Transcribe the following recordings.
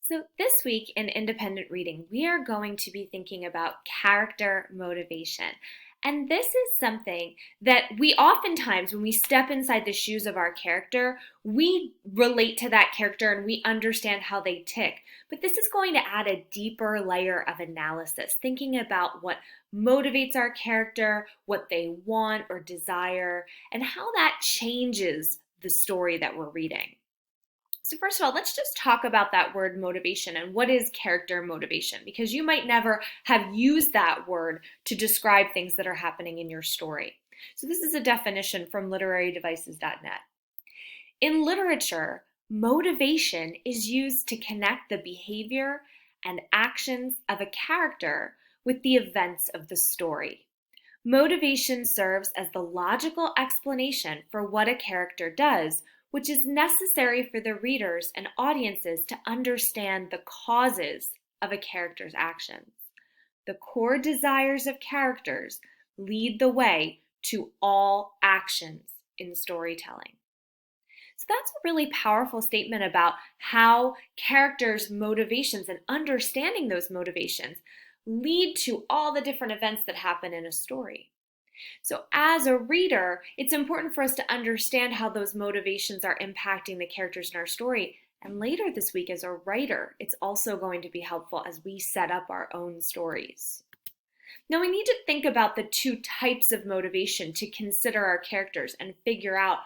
So, this week in independent reading, we are going to be thinking about character motivation. And this is something that we oftentimes, when we step inside the shoes of our character, we relate to that character and we understand how they tick. But this is going to add a deeper layer of analysis, thinking about what motivates our character, what they want or desire, and how that changes the story that we're reading. So first of all, let's just talk about that word motivation and what is character motivation, because you might never have used that word to describe things that are happening in your story. So this is a definition from literarydevices.net. In literature, motivation is used to connect the behavior and actions of a character with the events of the story. Motivation serves as the logical explanation for what a character does, which is necessary for the readers and audiences to understand the causes of a character's actions. The core desires of characters lead the way to all actions in storytelling. So that's a really powerful statement about how characters' motivations and understanding those motivations lead to all the different events that happen in a story. So as a reader, it's important for us to understand how those motivations are impacting the characters in our story. And later this week, as a writer, it's also going to be helpful as we set up our own stories. Now we need to think about the two types of motivation to consider our characters and figure out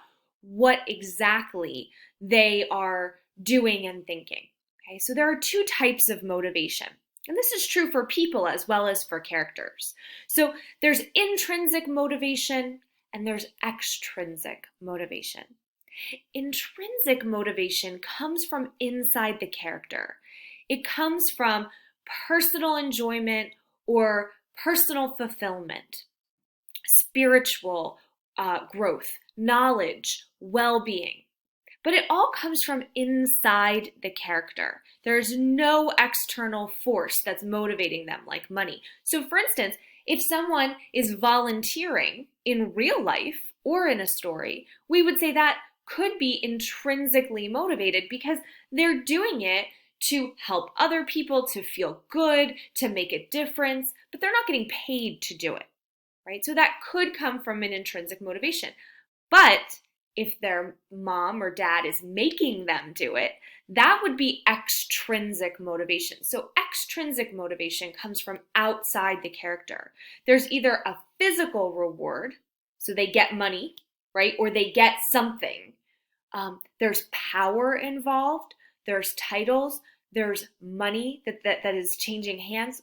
what exactly they are doing and thinking. Okay, so there are two types of motivation. And this is true for people as well as for characters. So there's intrinsic motivation and there's extrinsic motivation. Intrinsic motivation comes from inside the character. It comes from personal enjoyment or personal fulfillment, spiritual growth, knowledge, well-being. But it all comes from inside the character. There's no external force that's motivating them, like money. So for instance, if someone is volunteering in real life or in a story, we would say that could be intrinsically motivated because they're doing it to help other people, to feel good, to make a difference, but they're not getting paid to do it, right? So that could come from an intrinsic motivation. But if their mom or dad is making them do it, that would be extrinsic motivation. So extrinsic motivation comes from outside the character. There's either a physical reward, so they get money, right? Or they get something. There's power involved. There's titles. There's money that is changing hands.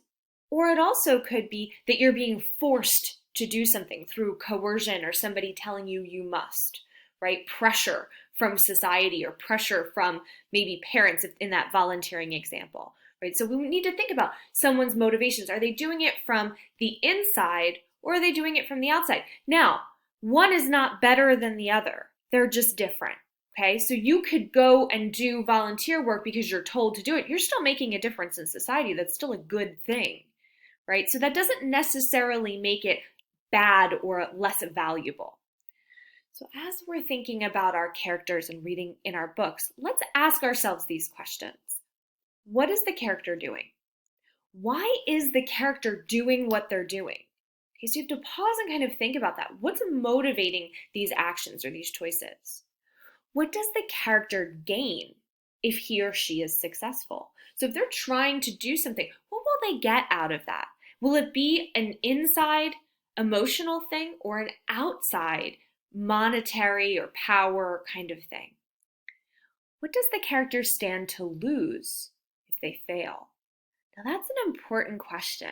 Or it also could be that you're being forced to do something through coercion or somebody telling you you must. Right? Pressure from society or pressure from maybe parents in that volunteering example, right? So we need to think about someone's motivations. Are they doing it from the inside or are they doing it from the outside? Now, one is not better than the other. They're just different, okay? So you could go and do volunteer work because you're told to do it. You're still making a difference in society. That's still a good thing, right? So that doesn't necessarily make it bad or less valuable. So as we're thinking about our characters and reading in our books, let's ask ourselves these questions. What is the character doing? Why is the character doing what they're doing? Okay, so you have to pause and kind of think about that. What's motivating these actions or these choices? What does the character gain if he or she is successful? So if they're trying to do something, what will they get out of that? Will it be an inside emotional thing or an outside monetary or power kind of thing? What does the character stand to lose if they fail? Now that's an important question.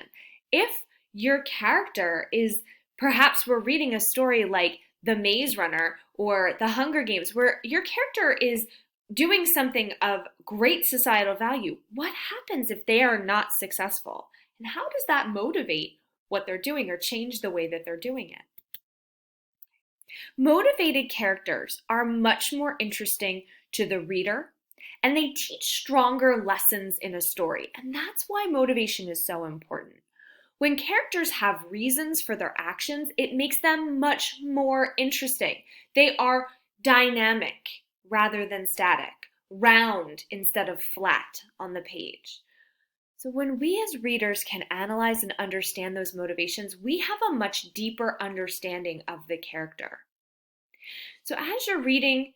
If your character is, perhaps we're reading a story like The Maze Runner or The Hunger Games, where your character is doing something of great societal value, what happens if they are not successful? And how does that motivate what they're doing or change the way that they're doing it? Motivated characters are much more interesting to the reader, and they teach stronger lessons in a story. And that's why motivation is so important. When characters have reasons for their actions, it makes them much more interesting. They are dynamic rather than static. round instead of flat on the page. So when we as readers can analyze and understand those motivations, we have a much deeper understanding of the character. So as you're reading,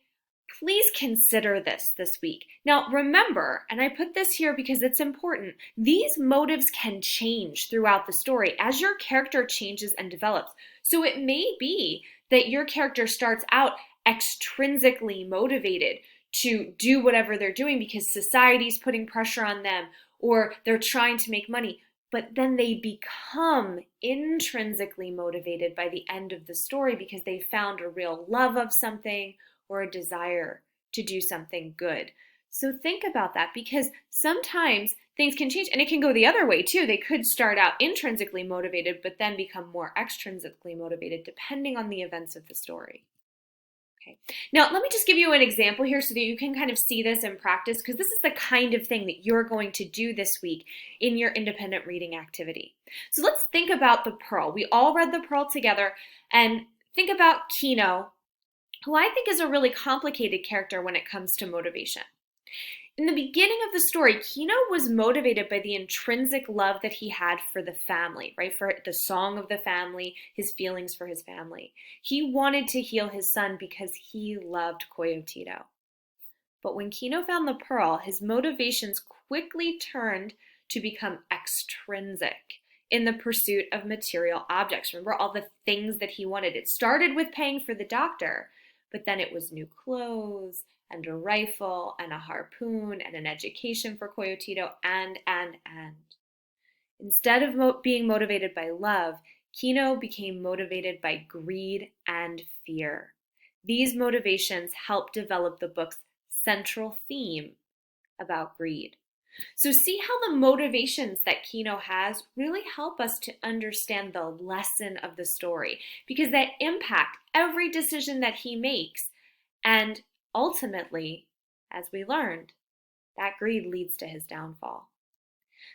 please consider this week. Now remember, and I put this here because it's important, these motives can change throughout the story as your character changes and develops. So it may be that your character starts out extrinsically motivated to do whatever they're doing because society's putting pressure on them or they're trying to make money, but then they become intrinsically motivated by the end of the story because they found a real love of something or a desire to do something good. So think about that because sometimes things can change and it can go the other way too. They could start out intrinsically motivated but then become more extrinsically motivated depending on the events of the story. Okay. Now, let me just give you an example here so that you can kind of see this in practice because this is the kind of thing that you're going to do this week in your independent reading activity. So let's think about the Pearl. We all read the Pearl together and think about Kino, who I think is a really complicated character when it comes to motivation. In the beginning of the story, Kino was motivated by the intrinsic love that he had for the family, right? For the song of the family, his feelings for his family. He wanted to heal his son because he loved Coyotito. But when Kino found the Pearl, his motivations quickly turned to become extrinsic in the pursuit of material objects. Remember all the things that he wanted. It started with paying for the doctor, but then it was new clothes, and a rifle, and a harpoon, and an education for Coyotito, and. Instead of being motivated by love, Kino became motivated by greed and fear. These motivations help develop the book's central theme about greed. So see how the motivations that Kino has really help us to understand the lesson of the story because they impact every decision that he makes. And ultimately, as we learned, that greed leads to his downfall.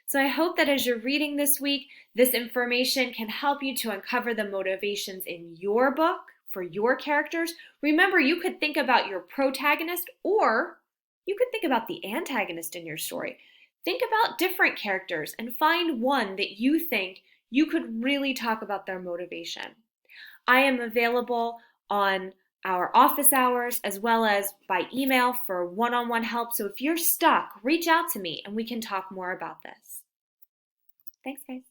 So I hope that as you're reading this week, this information can help you to uncover the motivations in your book for your characters. Remember, you could think about your protagonist or you could think about the antagonist in your story. Think about different characters and find one that you think you could really talk about their motivation. I am available on our office hours as well as by email for one-on-one help. So if you're stuck, reach out to me and we can talk more about this. Thanks, guys.